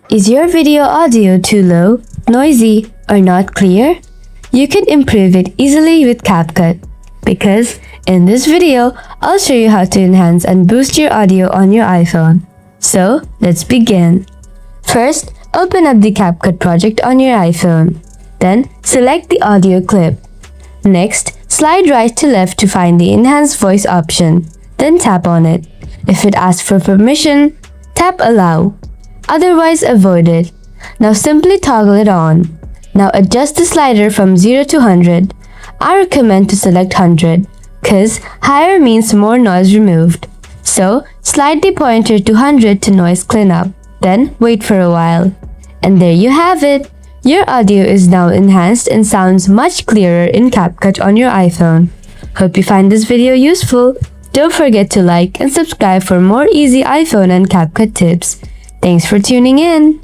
Is your video audio too low, noisy, or not clear? You can improve it easily with Capcut. Because in this video, I'll show you how to enhance and boost your audio on your iPhone. So, let's begin. First, open up the Capcut project on your iPhone. Then, select the audio clip. Next, slide right to left to find the Enhance Voice option. Then tap on it. If it asks for permission, tap Allow. Otherwise, avoid it. Now simply toggle it on. Now adjust the slider from 0 to 100. I recommend to select 100, cause higher means more noise removed. So, slide the pointer to 100 to noise cleanup. Then wait for a while. And there you have it! Your audio is now enhanced and sounds much clearer in Capcut on your iPhone. Hope you find this video useful. Don't forget to like and subscribe for more easy iPhone and Capcut tips. Thanks for tuning in!